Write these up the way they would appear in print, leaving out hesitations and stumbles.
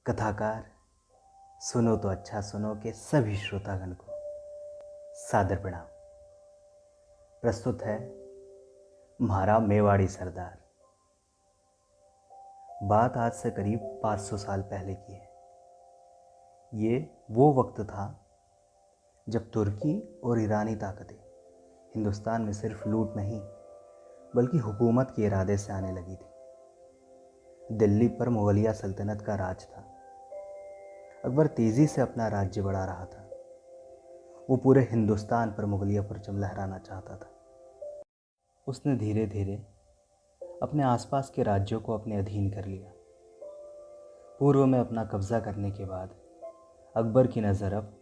कथाकार सुनो तो अच्छा सुनो के सभी श्रोतागण को सादर प्रणाम। प्रस्तुत है म्हारा मेवाड़ी सरदार। बात आज से करीब 500 साल पहले की है। ये वो वक्त था जब तुर्की और ईरानी ताकतें हिंदुस्तान में सिर्फ लूट नहीं बल्कि हुकूमत के इरादे से आने लगी थी। दिल्ली पर मुगलिया सल्तनत का राज था। अकबर तेज़ी से अपना राज्य बढ़ा रहा था। वो पूरे हिंदुस्तान पर मुगलिया परचम लहराना चाहता था। उसने धीरे धीरे अपने आसपास के राज्यों को अपने अधीन कर लिया। पूर्व में अपना कब्जा करने के बाद अकबर की नज़र अब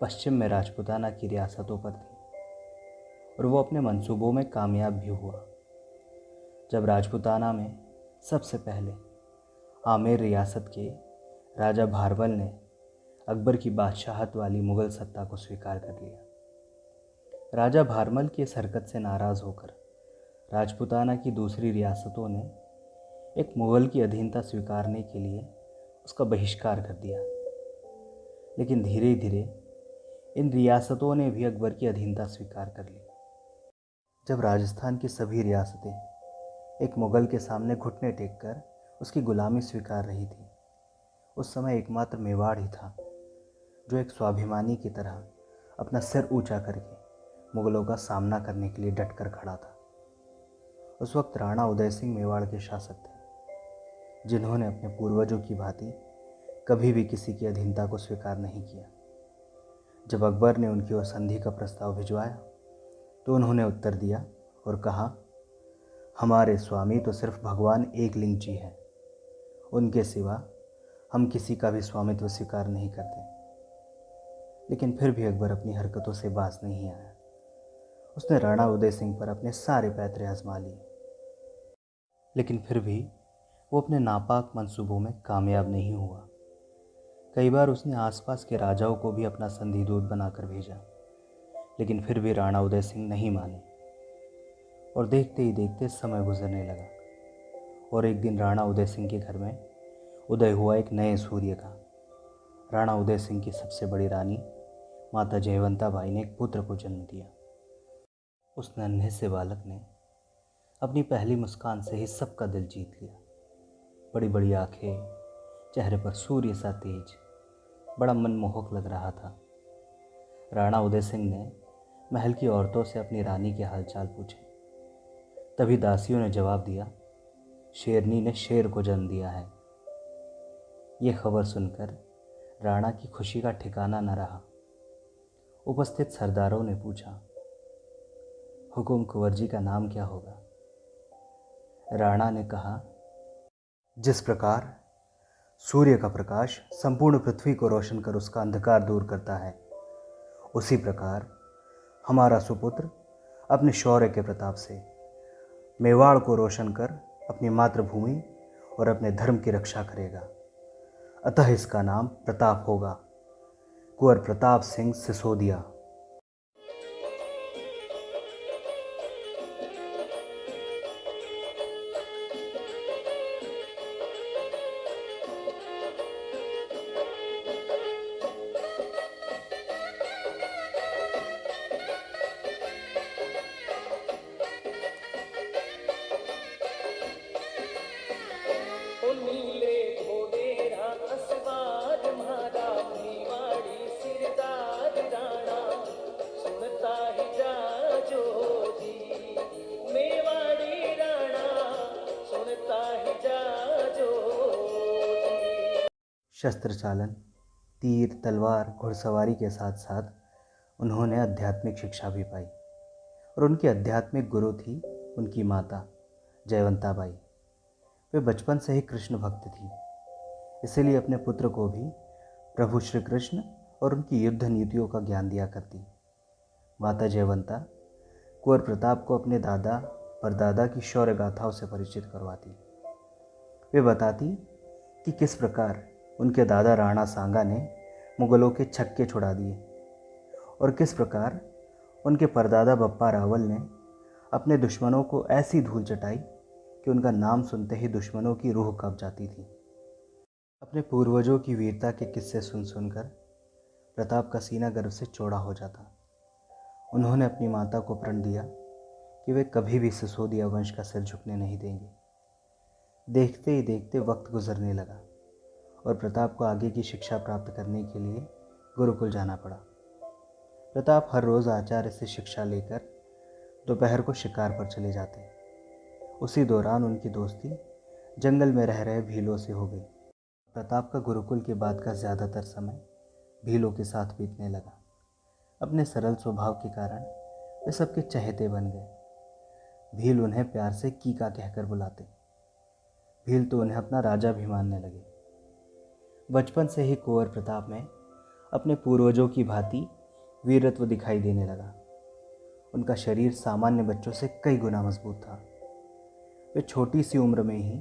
पश्चिम में राजपूताना की रियासतों पर थी और वो अपने मंसूबों में कामयाब भी हुआ। जब राजपूताना में सबसे पहले आमेर रियासत के राजा भारमल ने अकबर की बादशाहत वाली मुग़ल सत्ता को स्वीकार कर लिया। राजा भारमल की इस हरकत से नाराज़ होकर राजपूताना की दूसरी रियासतों ने एक मुग़ल की अधीनता स्वीकारने के लिए उसका बहिष्कार कर दिया। लेकिन धीरे धीरे इन रियासतों ने भी अकबर की अधीनता स्वीकार कर ली। जब राजस्थान की सभी रियासतें एक मुग़ल के सामने घुटने टेककर उसकी गुलामी स्वीकार रही थी, उस समय एकमात्र मेवाड़ ही था जो एक स्वाभिमानी की तरह अपना सिर ऊंचा करके मुग़लों का सामना करने के लिए डटकर खड़ा था। उस वक्त राणा उदय सिंह मेवाड़ के शासक थे, जिन्होंने अपने पूर्वजों की भांति कभी भी किसी की अधीनता को स्वीकार नहीं किया। जब अकबर ने उनकी ओर संधि का प्रस्ताव भिजवाया तो उन्होंने उत्तर दिया और कहा, हमारे स्वामी तो सिर्फ भगवान एकलिंग जी हैं, उनके सिवा हम किसी का भी स्वामित्व स्वीकार नहीं करते। लेकिन फिर भी अकबर अपनी हरकतों से बाज नहीं आया। उसने राणा उदय सिंह पर अपने सारे पैतरे आजमा लिए, लेकिन फिर भी वो अपने नापाक मंसूबों में कामयाब नहीं हुआ। कई बार उसने आसपास के राजाओं को भी अपना संधिदूत बनाकर भेजा, लेकिन फिर भी राणा उदय सिंह नहीं माने और देखते ही देखते समय गुजरने लगा। और एक दिन राणा उदय सिंह के घर में उदय हुआ एक नए सूर्य का। राणा उदय सिंह की सबसे बड़ी रानी माता जयवंता बाई ने एक पुत्र को जन्म दिया। उस नन्हे से बालक ने अपनी पहली मुस्कान से ही सबका दिल जीत लिया। बड़ी बड़ी आंखें, चेहरे पर सूर्य सा तेज, बड़ा मनमोहक लग रहा था। राणा उदय सिंह ने महल की औरतों से अपनी रानी के हालचाल पूछे। तभी दासियों ने जवाब दिया, शेरनी ने शेर को जन्म दिया है। ये खबर सुनकर राणा की खुशी का ठिकाना न रहा। उपस्थित सरदारों ने पूछा, हुकुम कुंवर जी का नाम क्या होगा? राणा ने कहा, जिस प्रकार सूर्य का प्रकाश संपूर्ण पृथ्वी को रोशन कर उसका अंधकार दूर करता है, उसी प्रकार हमारा सुपुत्र अपने शौर्य के प्रताप से मेवाड़ को रोशन कर अपनी मातृभूमि और अपने धर्म की रक्षा करेगा। अतः इसका नाम प्रताप होगा, कुंवर प्रताप सिंह सिसोदिया। नीले घोड़े असवार म्हारा मेवाड़ी सिरदार राणा सुनता ही जाजो जी, मेवाड़ी राणा सुनता ही जाजो जी। शस्त्र चालन, तीर तलवार घुड़सवारी के साथ साथ उन्होंने आध्यात्मिक शिक्षा भी पाई और उनकी आध्यात्मिक गुरु थी उनकी माता जयवंता बाई। वे बचपन से ही कृष्ण भक्त थी, इसीलिए अपने पुत्र को भी प्रभु श्री कृष्ण और उनकी युद्ध नीतियों का ज्ञान दिया करती। माता जयवंता कुंवर प्रताप को अपने दादा परदादा की शौर्य गाथाओं से परिचित करवाती। वे बताती कि किस प्रकार उनके दादा राणा सांगा ने मुगलों के छक्के छुड़ा दिए और किस प्रकार उनके परदादा बप्पा रावल ने अपने दुश्मनों को ऐसी धूल चटाई कि उनका नाम सुनते ही दुश्मनों की रूह कांप जाती थी। अपने पूर्वजों की वीरता के किस्से सुन सुनकर प्रताप का सीना गर्व से चौड़ा हो जाता। उन्होंने अपनी माता को प्रण दिया कि वे कभी भी सिसोदिया वंश का सिर झुकने नहीं देंगे। देखते ही देखते वक्त गुजरने लगा और प्रताप को आगे की शिक्षा प्राप्त करने के लिए गुरुकुल जाना पड़ा। प्रताप हर रोज़ आचार्य से शिक्षा लेकर दोपहर को शिकार पर चले जाते। उसी दौरान उनकी दोस्ती जंगल में रह रहे भीलों से हो गई। प्रताप का गुरुकुल के बाद का ज़्यादातर समय भीलों के साथ बीतने लगा। अपने सरल स्वभाव के कारण वे सबके चहेते बन गए। भील उन्हें प्यार से कीका कहकर बुलाते। भील तो उन्हें अपना राजा भी मानने लगे। बचपन से ही कुंवर प्रताप में अपने पूर्वजों की भांति वीरत्व दिखाई देने लगा। उनका शरीर सामान्य बच्चों से कई गुना मजबूत था। वे छोटी सी उम्र में ही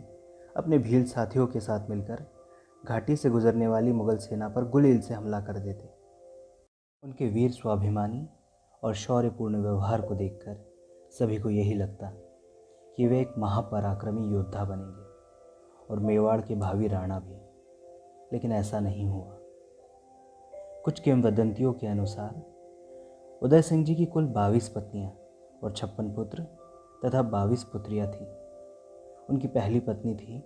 अपने भील साथियों के साथ मिलकर घाटी से गुजरने वाली मुगल सेना पर गुलेल से हमला कर देते। उनके वीर स्वाभिमानी और शौर्यपूर्ण व्यवहार को देखकर सभी को यही लगता कि वे एक महापराक्रमी योद्धा बनेंगे और मेवाड़ के भावी राणा भी। लेकिन ऐसा नहीं हुआ। कुछ किंवदंतियों के अनुसार उदय सिंह जी की कुल 22 पत्नियां और 56 पुत्र तथा 22 पुत्रियां थीं। उनकी पहली पत्नी थी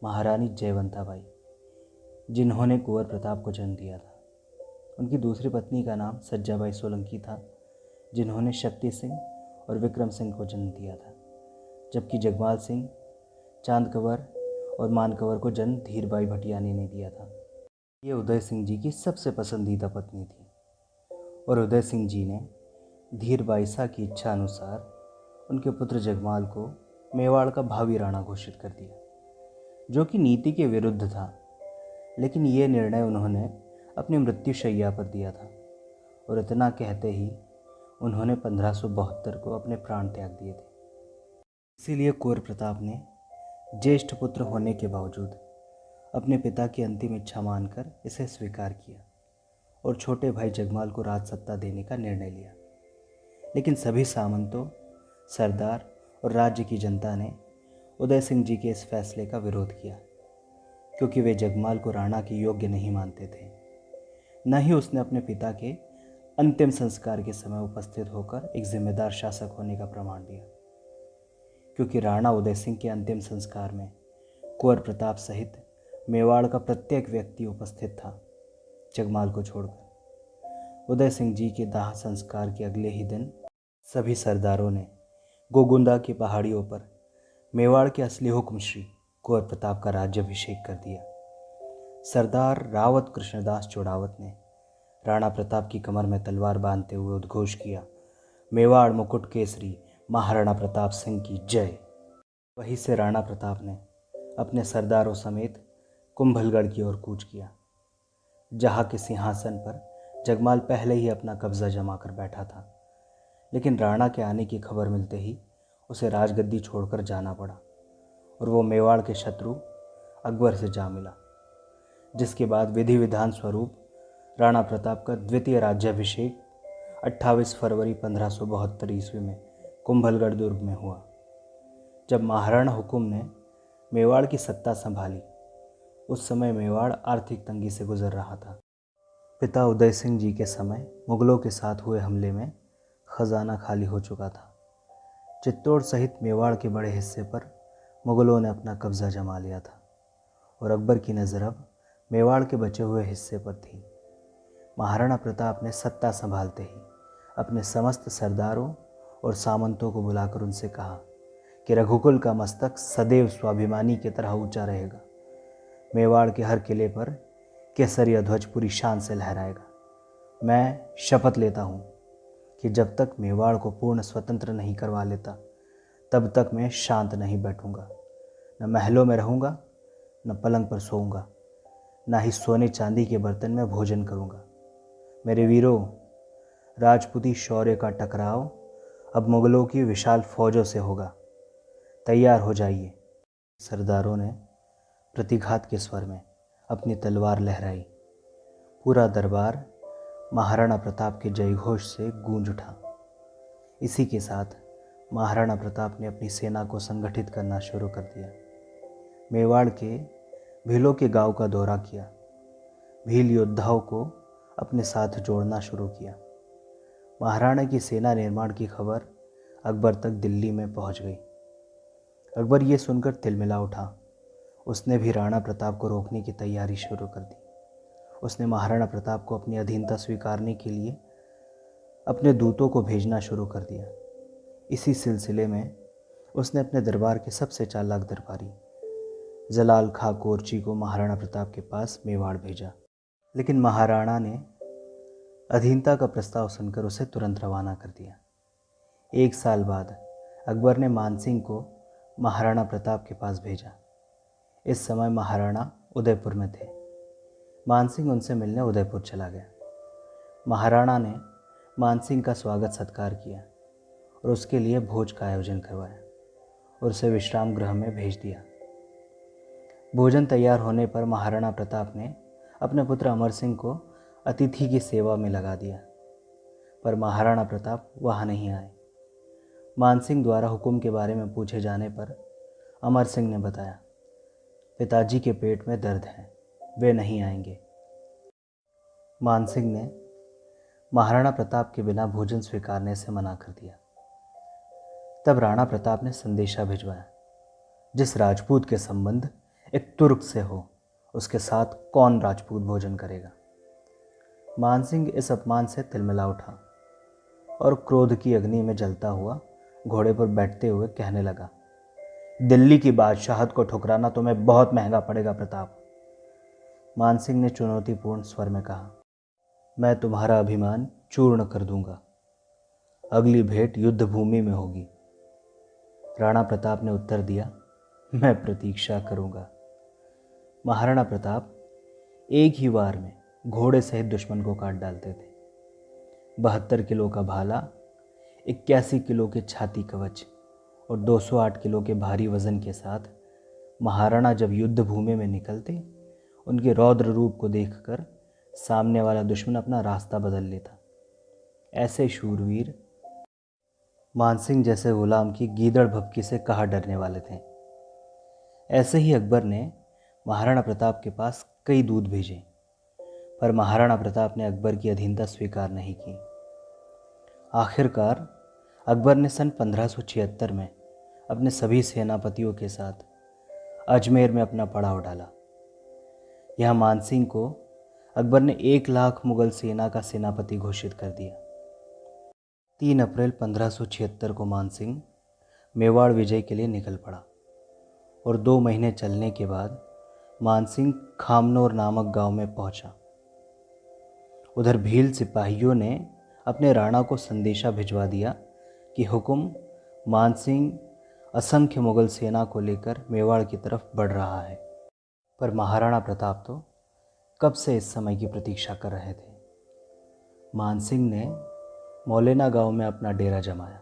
महारानी जयवंताबाई, जिन्होंने कुंवर प्रताप को जन्म दिया था। उनकी दूसरी पत्नी का नाम सज्जाबाई सोलंकी था, जिन्होंने शक्ति सिंह और विक्रम सिंह को जन्म दिया था। जबकि जगमाल सिंह, चांद कंवर और मानकंवर को जन्म धीरबाई भटियानी ने दिया था। ये उदय सिंह जी की सबसे पसंदीदा पत्नी थी और उदय सिंह जी ने धीरबाई सा की इच्छा अनुसार उनके पुत्र जगमाल को मेवाड़ का भावी राणा घोषित कर दिया, जो कि नीति के विरुद्ध था। लेकिन ये निर्णय उन्होंने अपनी मृत्युशैया पर दिया था और इतना कहते ही उन्होंने 1572 को अपने प्राण त्याग दिए थे। इसीलिए कुंवर प्रताप ने ज्येष्ठ पुत्र होने के बावजूद अपने पिता की अंतिम इच्छा मानकर इसे स्वीकार किया और छोटे भाई जगमाल को राजसत्ता देने का निर्णय लिया। लेकिन सभी सामंतों, सरदार और राज्य की जनता ने उदय सिंह जी के इस फैसले का विरोध किया, क्योंकि वे जगमाल को राणा के योग्य नहीं मानते थे। न ही उसने अपने पिता के अंतिम संस्कार के समय उपस्थित होकर एक जिम्मेदार शासक होने का प्रमाण दिया। क्योंकि राणा उदय सिंह के अंतिम संस्कार में कुंवर प्रताप सहित मेवाड़ का प्रत्येक व्यक्ति उपस्थित था, जगमाल को छोड़कर। उदय सिंह जी के दाह संस्कार के अगले ही दिन सभी सरदारों ने गोगुंदा की पहाड़ियों पर मेवाड़ के असली हुक्मश्री कुंवर प्रताप का राज्याभिषेक कर दिया। सरदार रावत कृष्णदास चौड़ावत ने राणा प्रताप की कमर में तलवार बांधते हुए उद्घोष किया, मेवाड़ मुकुट केसरी महाराणा प्रताप सिंह की जय। वहीं से राणा प्रताप ने अपने सरदारों समेत कुंभलगढ़ की ओर कूच किया, जहाँ के सिंहासन पर जगमाल पहले ही अपना कब्जा जमा कर बैठा था। लेकिन राणा के आने की खबर मिलते ही उसे राजगद्दी छोड़कर जाना पड़ा और वो मेवाड़ के शत्रु अकबर से जा मिला, जिसके बाद विधि विधान स्वरूप राणा प्रताप का द्वितीय राज्याभिषेक 28 फरवरी 1572 ईस्वी में कुंभलगढ़ दुर्ग में हुआ। जब महाराणा हुकुम ने मेवाड़ की सत्ता संभाली, उस समय मेवाड़ आर्थिक तंगी से गुजर रहा था। पिता उदय सिंह जी के समय मुगलों के साथ हुए हमले में खजाना खाली हो चुका था। चित्तौड़ सहित मेवाड़ के बड़े हिस्से पर मुगलों ने अपना कब्जा जमा लिया था और अकबर की नज़र अब मेवाड़ के बचे हुए हिस्से पर थी। महाराणा प्रताप ने सत्ता संभालते ही अपने समस्त सरदारों और सामंतों को बुलाकर उनसे कहा कि रघुकुल का मस्तक सदैव स्वाभिमानी की तरह ऊंचा रहेगा। मेवाड़ के हर किले पर केसरिया ध्वज पूरी शान से लहराएगा। मैं शपथ लेता हूँ कि जब तक मेवाड़ को पूर्ण स्वतंत्र नहीं करवा लेता, तब तक मैं शांत नहीं बैठूंगा। न महलों में रहूँगा, न पलंग पर सोऊंगा, न ही सोने चांदी के बर्तन में भोजन करूँगा। मेरे वीरों, राजपूती शौर्य का टकराव अब मुगलों की विशाल फौजों से होगा। तैयार हो जाइए। सरदारों ने प्रतिघात के स्वर में अपनी तलवार लहराई। पूरा दरबार महाराणा प्रताप के जयघोष से गूंज उठा। इसी के साथ महाराणा प्रताप ने अपनी सेना को संगठित करना शुरू कर दिया। मेवाड़ के भीलों के गांव का दौरा किया। भील योद्धाओं को अपने साथ जोड़ना शुरू किया। महाराणा की सेना निर्माण की खबर अकबर तक दिल्ली में पहुंच गई। अकबर ये सुनकर तिलमिला उठा। उसने भी राणा प्रताप को रोकने की तैयारी शुरू कर दी। उसने महाराणा प्रताप को अपनी अधीनता स्वीकारने के लिए अपने दूतों को भेजना शुरू कर दिया। इसी सिलसिले में उसने अपने दरबार के सबसे चालाक दरबारी जलाल खां कोरची को महाराणा प्रताप के पास मेवाड़ भेजा। लेकिन महाराणा ने अधीनता का प्रस्ताव सुनकर उसे तुरंत रवाना कर दिया। 1 साल बाद अकबर ने मानसिंह को महाराणा प्रताप के पास भेजा। इस समय महाराणा उदयपुर में थे। मानसिंह उनसे मिलने उदयपुर चला गया। महाराणा ने मानसिंह का स्वागत सत्कार किया और उसके लिए भोज का आयोजन करवाया और उसे विश्राम गृह में भेज दिया। भोजन तैयार होने पर महाराणा प्रताप ने अपने पुत्र अमर सिंह को अतिथि की सेवा में लगा दिया, पर महाराणा प्रताप वहाँ नहीं आए। मानसिंह द्वारा हुक्म के बारे में पूछे जाने पर अमर सिंह ने बताया, पिताजी के पेट में दर्द है, वे नहीं आएंगे। मानसिंह ने महाराणा प्रताप के बिना भोजन स्वीकारने से मना कर दिया। तब राणा प्रताप ने संदेशा भिजवाया, जिस राजपूत के संबंध एक तुर्क से हो, उसके साथ कौन राजपूत भोजन करेगा। मानसिंह इस अपमान से तिलमिला उठा और क्रोध की अग्नि में जलता हुआ घोड़े पर बैठते हुए कहने लगा, दिल्ली की बादशाहत को ठुकराना तुम्हें बहुत महंगा पड़ेगा प्रताप। मानसिंह ने चुनौतीपूर्ण स्वर में कहा, मैं तुम्हारा अभिमान चूर्ण कर दूंगा। अगली भेंट युद्ध भूमि में होगी। राणा प्रताप ने उत्तर दिया, मैं प्रतीक्षा करूंगा। महाराणा प्रताप एक ही वार में घोड़े सहित दुश्मन को काट डालते थे। 72 किलो का भाला, 81 किलो के छाती कवच और 208 किलो के भारी वजन के साथ महाराणा जब युद्ध भूमि में निकलते, उनके रौद्र रूप को देखकर सामने वाला दुश्मन अपना रास्ता बदल लेता। ऐसे शूरवीर मानसिंह जैसे गुलाम की गीदड़ भभकी से कहाँ डरने वाले थे। ऐसे ही अकबर ने महाराणा प्रताप के पास कई दूत भेजे, पर महाराणा प्रताप ने अकबर की अधीनता स्वीकार नहीं की। आखिरकार अकबर ने सन 1576 में अपने सभी सेनापतियों के साथ अजमेर में अपना पड़ाव डाला। यहाँ मानसिंह को अकबर ने 1 लाख मुगल सेना का सेनापति घोषित कर दिया। 3 अप्रैल 1576 को मानसिंह मेवाड़ विजय के लिए निकल पड़ा और 2 महीने चलने के बाद मानसिंह खामनोर नामक गांव में पहुंचा। उधर भील सिपाहियों ने अपने राणा को संदेशा भिजवा दिया कि हुक्म, मानसिंह असंख्य मुगल सेना को लेकर मेवाड़ की तरफ बढ़ रहा है। पर महाराणा प्रताप तो कब से इस समय की प्रतीक्षा कर रहे थे। मानसिंह ने मौलेना गांव में अपना डेरा जमाया।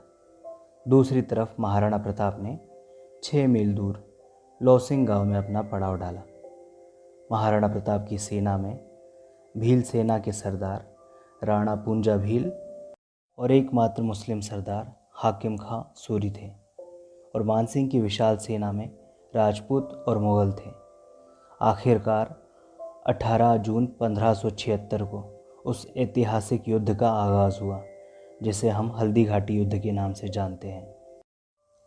दूसरी तरफ महाराणा प्रताप ने 6 मील दूर लौसिंग गांव में अपना पड़ाव डाला। महाराणा प्रताप की सेना में भील सेना के सरदार राणा पूंजा भील और एकमात्र मुस्लिम सरदार हाकिम खां सूरी थे और मानसिंह की विशाल सेना में राजपूत और मुगल थे। आखिरकार 18 जून 1576 को उस ऐतिहासिक युद्ध का आगाज़ हुआ, जिसे हम हल्दी घाटी युद्ध के नाम से जानते हैं।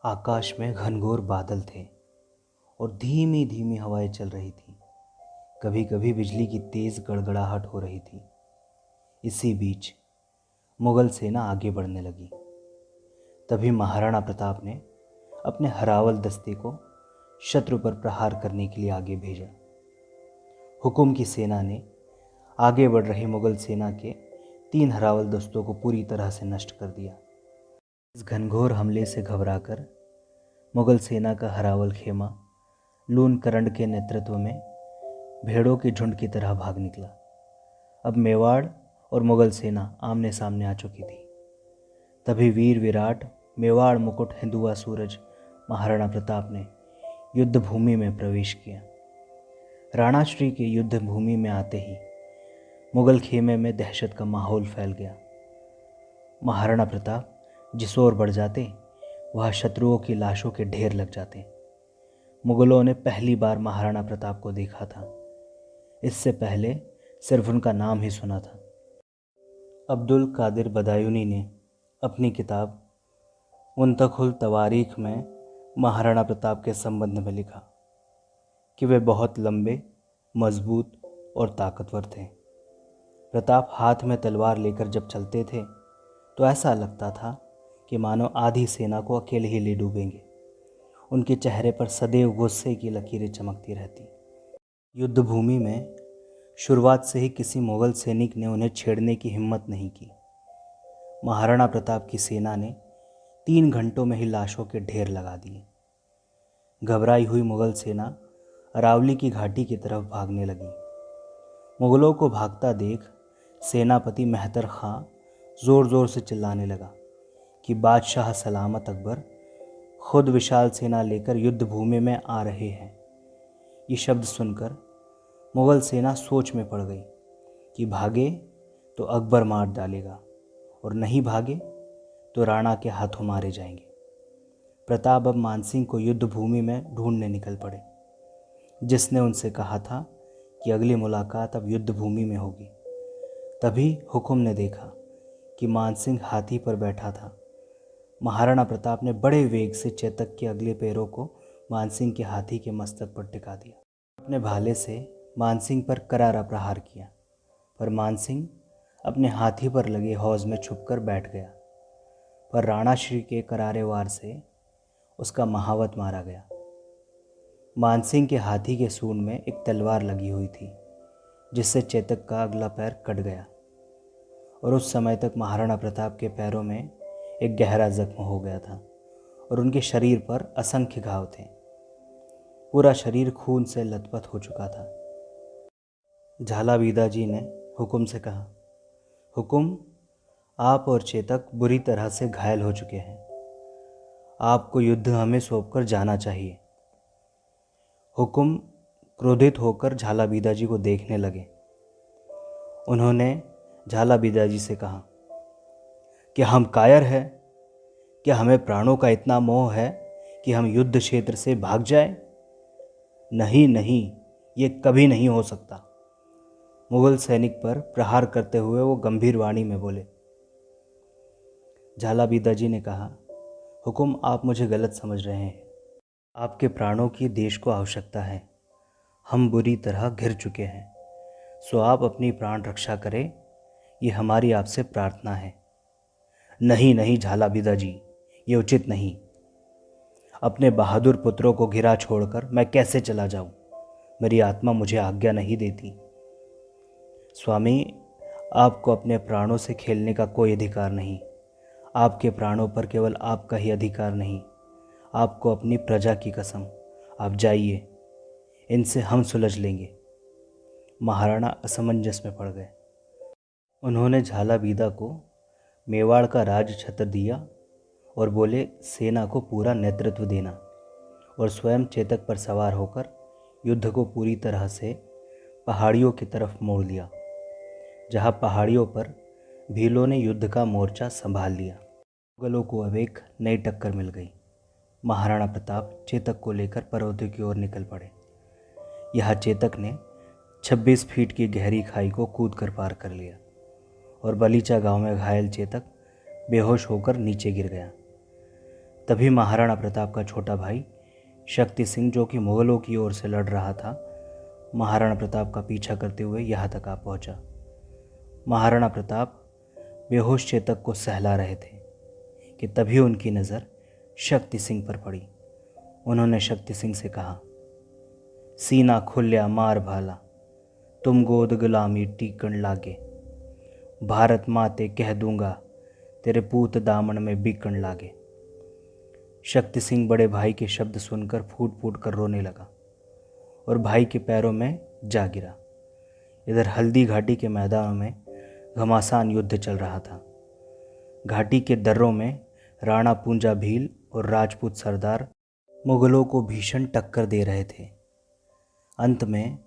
आकाश में घनघोर बादल थे और धीमी धीमी हवाएं चल रही थीं। कभी कभी बिजली की तेज़ गड़गड़ाहट हो रही थी। इसी बीच मुगल सेना आगे बढ़ने लगी। तभी महाराणा प्रताप ने अपने हरावल दस्ते को शत्रु पर प्रहार करने के लिए आगे भेजा। हुकुम की सेना ने आगे बढ़ रही मुगल सेना के 3 हरावल दस्तों को पूरी तरह से नष्ट कर दिया। इस घनघोर हमले से घबराकर मुगल सेना का हरावल खेमा लून करंड के नेतृत्व में भेड़ों के झुंड की तरह भाग निकला। अब मेवाड़ और मुगल सेना आमने सामने आ चुकी थी। तभी वीर विराट मेवाड़ मुकुट हिंदुआ सूरज महाराणा प्रताप ने युद्ध भूमि में प्रवेश किया। राणाश्री के युद्ध भूमि में आते ही मुगल खेमे में दहशत का माहौल फैल गया। महाराणा प्रताप जिस ओर बढ़ जाते, वहाँ शत्रुओं की लाशों के ढेर लग जाते। मुगलों ने पहली बार महाराणा प्रताप को देखा था। इससे पहले सिर्फ उनका नाम ही सुना था। अब्दुल कादिर बदायूनी ने अपनी किताब मुंतखुल तवारीख में महाराणा प्रताप के संबंध में लिखा कि वे बहुत लंबे, मजबूत और ताकतवर थे। प्रताप हाथ में तलवार लेकर जब चलते थे तो ऐसा लगता था कि मानो आधी सेना को अकेले ही ले डूबेंगे। उनके चेहरे पर सदैव गुस्से की लकीरें चमकती रहती। युद्ध भूमि में शुरुआत से ही किसी मुगल सैनिक ने उन्हें छेड़ने की हिम्मत नहीं की। महाराणा प्रताप की सेना ने 3 घंटों में ही लाशों के ढेर लगा दिए। घबराई हुई मुगल सेना अरावली की घाटी की तरफ भागने लगी। मुगलों को भागता देख सेनापति मेहतर खां ज़ोर ज़ोर से चिल्लाने लगा कि बादशाह सलामत अकबर खुद विशाल सेना लेकर युद्ध भूमि में आ रहे हैं। ये शब्द सुनकर मुगल सेना सोच में पड़ गई कि भागे तो अकबर मार डालेगा और नहीं भागे तो राणा के हाथों मारे जाएंगे। प्रताप अब मानसिंह को युद्ध भूमि में ढूंढने निकल पड़े, जिसने उनसे कहा था कि अगली मुलाकात अब युद्ध भूमि में होगी। तभी हुकुम ने देखा कि मानसिंह हाथी पर बैठा था। महाराणा प्रताप ने बड़े वेग से चेतक के अगले पैरों को मानसिंह के हाथी के मस्तक पर टिका दिया। अपने भाले से मानसिंह पर करारा प्रहार किया, पर मानसिंह अपने हाथी पर लगे हौज में छुपकर बैठ गया। पर राणाश्री के करारे वार से उसका महावत मारा गया। मानसिंह के हाथी के सूंड में एक तलवार लगी हुई थी, जिससे चेतक का अगला पैर कट गया और उस समय तक महाराणा प्रताप के पैरों में एक गहरा जख्म हो गया था और उनके शरीर पर असंख्य घाव थे। पूरा शरीर खून से लथपथ हो चुका था। झालावीदा जी ने हुकुम से कहा, हुकुम, आप और चेतक बुरी तरह से घायल हो चुके हैं। आपको युद्ध हमें सौंपकर जाना चाहिए। हुकुम क्रोधित होकर झालावीदा जी को देखने लगे। उन्होंने झालावीदा जी से कहा, क्या हम कायर हैं? क्या हमें प्राणों का इतना मोह है कि हम युद्ध क्षेत्र से भाग जाएं? नहीं नहीं, ये कभी नहीं हो सकता। मुगल सैनिक पर प्रहार करते हुए वो गंभीर वाणी में बोले। झालावीदा जी ने कहा, हुकुम, आप मुझे गलत समझ रहे हैं। आपके प्राणों की देश को आवश्यकता है। हम बुरी तरह घिर चुके हैं, सो आप अपनी प्राण रक्षा करें, ये हमारी आपसे प्रार्थना है। नहीं नहीं झालावीदा जी, ये उचित नहीं। अपने बहादुर पुत्रों को घिरा छोड़कर मैं कैसे चला जाऊं? मेरी आत्मा मुझे आज्ञा नहीं देती। स्वामी, आपको अपने प्राणों से खेलने का कोई अधिकार नहीं। आपके प्राणों पर केवल आपका ही अधिकार नहीं। आपको अपनी प्रजा की कसम, आप जाइए, इनसे हम सुलझ लेंगे। महाराणा असमंजस में पड़ गए। उन्होंने झालावीदा को मेवाड़ का राज छत्र दिया और बोले, सेना को पूरा नेतृत्व देना, और स्वयं चेतक पर सवार होकर युद्ध को पूरी तरह से पहाड़ियों की तरफ मोड़ लिया, जहाँ पहाड़ियों पर भीलों ने युद्ध का मोर्चा संभाल लिया। मुगलों को अब एक नई टक्कर मिल गई। महाराणा प्रताप चेतक को लेकर पर्वतों की ओर निकल पड़े। यहाँ चेतक ने 26 फीट की गहरी खाई को कूद कर पार कर लिया और बलीचा गांव में घायल चेतक बेहोश होकर नीचे गिर गया। तभी महाराणा प्रताप का छोटा भाई शक्ति सिंह, जो कि मुगलों की ओर से लड़ रहा था, महाराणा प्रताप का पीछा करते हुए यहाँ तक आ पहुँचा। महाराणा प्रताप बेहोश चेतक को सहला रहे थे कि तभी उनकी नज़र शक्ति सिंह पर पड़ी। उन्होंने शक्ति सिंह से कहा, सीना खुल्या मार भाला, तुम गोद गुलामी टीकण लागे। भारत माते कह दूंगा, तेरे पूत दामन में बिकण लागे। शक्ति सिंह बड़े भाई के शब्द सुनकर फूट फूट कर रोने लगा और भाई के पैरों में जा गिरा। इधर हल्दी घाटी के मैदानों में घमासान युद्ध चल रहा था। घाटी के दर्रों में राणा पूंजा भील और राजपूत सरदार मुगलों को भीषण टक्कर दे रहे थे। अंत में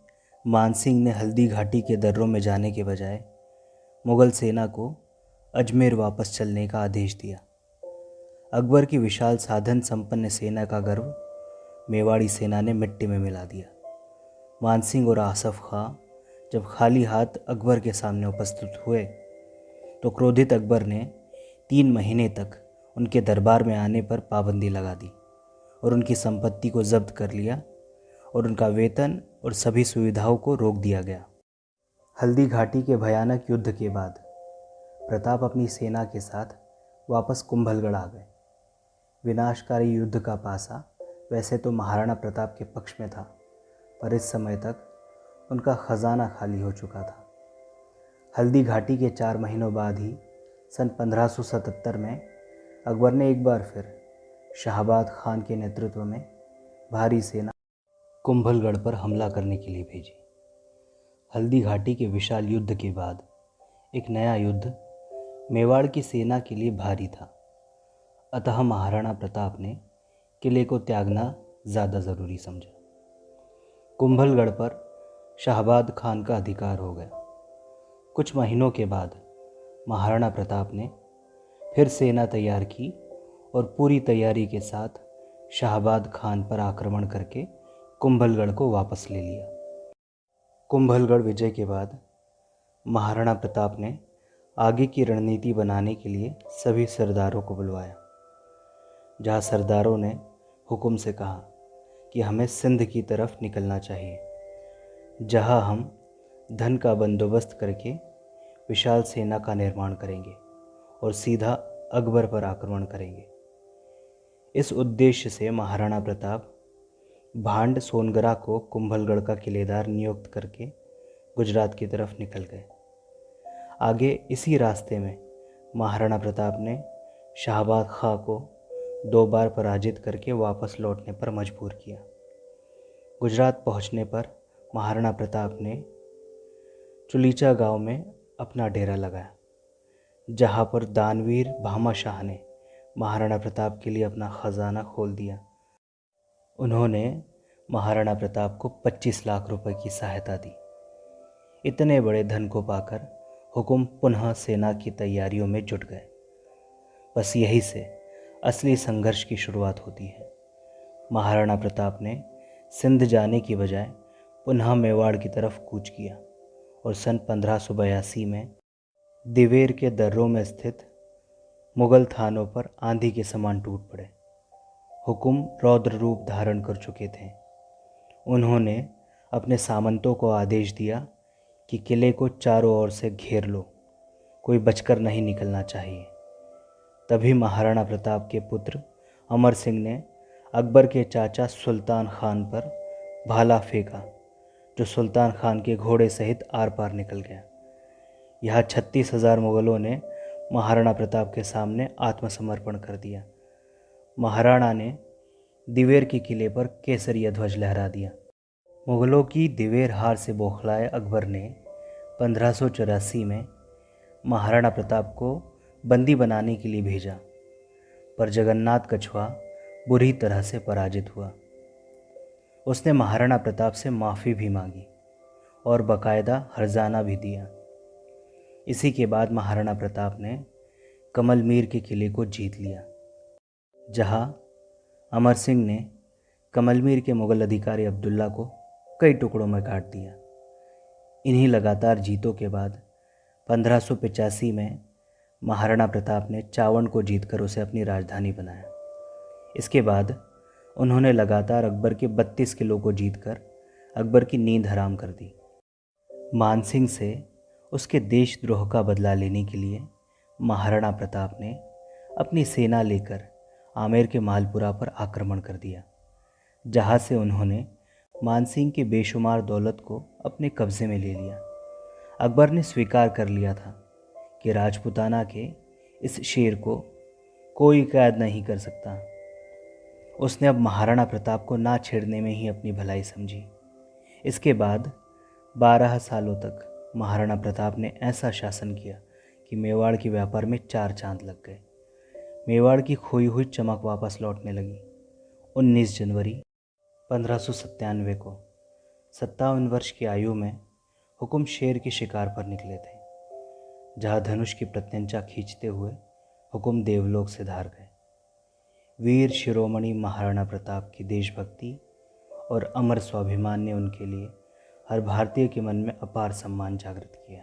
मानसिंह ने हल्दी घाटी के दर्रों में जाने के बजाय मुगल सेना को अजमेर वापस चलने का आदेश दिया। अकबर की विशाल साधन संपन्न सेना का गर्व मेवाड़ी सेना ने मिट्टी में मिला दिया। मानसिंह और आसफ खां जब खाली हाथ अकबर के सामने उपस्थित हुए तो क्रोधित अकबर ने 3 महीने तक उनके दरबार में आने पर पाबंदी लगा दी और उनकी संपत्ति को जब्त कर लिया और उनका वेतन और सभी सुविधाओं को रोक दिया गया। हल्दी घाटी के भयानक युद्ध के बाद प्रताप अपनी सेना के साथ वापस कुंभलगढ़ आ गए। विनाशकारी युद्ध का पासा वैसे तो महाराणा प्रताप के पक्ष में था, पर इस समय तक उनका खजाना खाली हो चुका था। हल्दी घाटी के 4 महीनों बाद ही सन 1577 में अकबर ने एक बार फिर शाहबाद खान के नेतृत्व में भारी सेना कुंभलगढ़ पर हमला करने के लिए भेजी। हल्दी घाटी के विशाल युद्ध के बाद एक नया युद्ध मेवाड़ की सेना के लिए भारी था, अतः महाराणा प्रताप ने किले को त्यागना ज़्यादा ज़रूरी समझा। कुंभलगढ़ पर शाहबाद खान का अधिकार हो गया। कुछ महीनों के बाद महाराणा प्रताप ने फिर सेना तैयार की और पूरी तैयारी के साथ शाहबाद खान पर आक्रमण करके कुंभलगढ़ को वापस ले लिया। कुंभलगढ़ विजय के बाद महाराणा प्रताप ने आगे की रणनीति बनाने के लिए सभी सरदारों को बुलवाया। जहाँ सरदारों ने हुक्म से कहा कि हमें सिंध की तरफ निकलना चाहिए, जहाँ हम धन का बंदोबस्त करके विशाल सेना का निर्माण करेंगे और सीधा अकबर पर आक्रमण करेंगे। इस उद्देश्य से महाराणा प्रताप भांड सोनगरा को कुंभलगढ़ का किलेदार नियुक्त करके गुजरात की तरफ निकल गए। आगे इसी रास्ते में महाराणा प्रताप ने शाहबाद खां को 2 बार पराजित करके वापस लौटने पर मजबूर किया। गुजरात पहुंचने पर महाराणा प्रताप ने चुलीचा गांव में अपना डेरा लगाया, जहां पर दानवीर भामाशाह ने महाराणा प्रताप के लिए अपना खजाना खोल दिया। उन्होंने महाराणा प्रताप को 25 लाख रुपए की सहायता दी। इतने बड़े धन को पाकर हुकुम पुनः सेना की तैयारियों में जुट गए। बस यही से असली संघर्ष की शुरुआत होती है। महाराणा प्रताप ने सिंध जाने की बजाय पुनः मेवाड़ की तरफ कूच किया और सन 1582 में दिवेर के दर्रों में स्थित मुगल थानों पर आंधी के समान टूट पड़े। हुकुम रौद्र रूप धारण कर चुके थे। उन्होंने अपने सामंतों को आदेश दिया कि किले को चारों ओर से घेर लो, कोई बचकर नहीं निकलना चाहिए। तभी महाराणा प्रताप के पुत्र अमर सिंह ने अकबर के चाचा सुल्तान खान पर भाला फेंका, जो सुल्तान खान के घोड़े सहित आर पार निकल गया। यहाँ 36,000 मुगलों ने महाराणा प्रताप के सामने आत्मसमर्पण कर दिया। महाराणा ने दिवेर के किले पर केसरिया ध्वज लहरा दिया। मुगलों की दिवेर हार से बौखलाए अकबर ने 1584 में महाराणा प्रताप को बंदी बनाने के लिए भेजा, पर जगन्नाथ कछुआ बुरी तरह से पराजित हुआ। उसने महाराणा प्रताप से माफ़ी भी मांगी और बाकायदा हर्जाना भी दिया। इसी के बाद महाराणा प्रताप ने कमल मीर के किले को जीत लिया, जहां अमर सिंह ने कमल मीर के मुगल अधिकारी अब्दुल्ला को कई टुकड़ों में काट दिया। इन्हीं लगातार जीतों के बाद 1585 में महाराणा प्रताप ने चावड़ को जीतकर उसे अपनी राजधानी बनाया। इसके बाद उन्होंने लगातार अकबर के 32 किलों को जीतकर अकबर की नींद हराम कर दी। मानसिंह से उसके देशद्रोह का बदला लेने के लिए महाराणा प्रताप ने अपनी सेना लेकर आमेर के मालपुरा पर आक्रमण कर दिया, जहाँ से उन्होंने मानसिंह के बेशुमार दौलत को अपने कब्ज़े में ले लिया। अकबर ने स्वीकार कर लिया था कि राजपूताना के इस शेर को कोई कैद नहीं कर सकता। उसने अब महाराणा प्रताप को ना छेड़ने में ही अपनी भलाई समझी। इसके बाद 12 सालों तक महाराणा प्रताप ने ऐसा शासन किया कि मेवाड़ के व्यापार में 4 चांद लग गए। मेवाड़ की खोई हुई चमक वापस लौटने लगी। 19 जनवरी 1597 को 57 वर्ष की आयु में हुकुम शेर के शिकार पर निकले थे, जहाँ धनुष की प्रत्यंचा खींचते हुए हुकुम देवलोक से धार गए। वीर शिरोमणि महाराणा प्रताप की देशभक्ति और अमर स्वाभिमान ने उनके लिए हर भारतीय के मन में अपार सम्मान जागृत किया।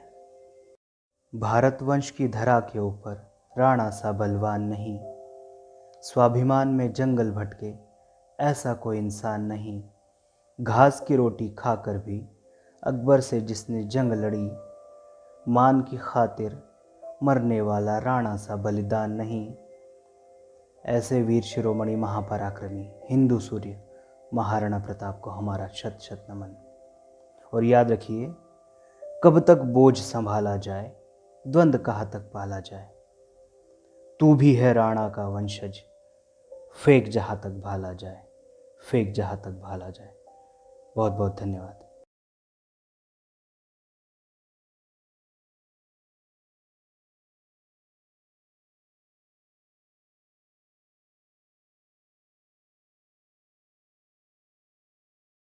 भारतवंश की धरा के ऊपर राणा सा बलवान नहीं, स्वाभिमान में जंगल भटके ऐसा कोई इंसान नहीं। घास की रोटी खाकर भी अकबर से जिसने जंग लड़ी, मान की खातिर मरने वाला राणा सा बलिदान नहीं। ऐसे वीर शिरोमणि महापराक्रमी हिंदू सूर्य महाराणा प्रताप को हमारा शत शत नमन। और याद रखिए, कब तक बोझ संभाला जाए, द्वंद्व कहाँ तक पाला जाए। तू भी है राणा का वंशज, फेंक जहाँ तक भाला जाए, फेंक जहाँ तक भाला जाए। बहुत बहुत धन्यवाद।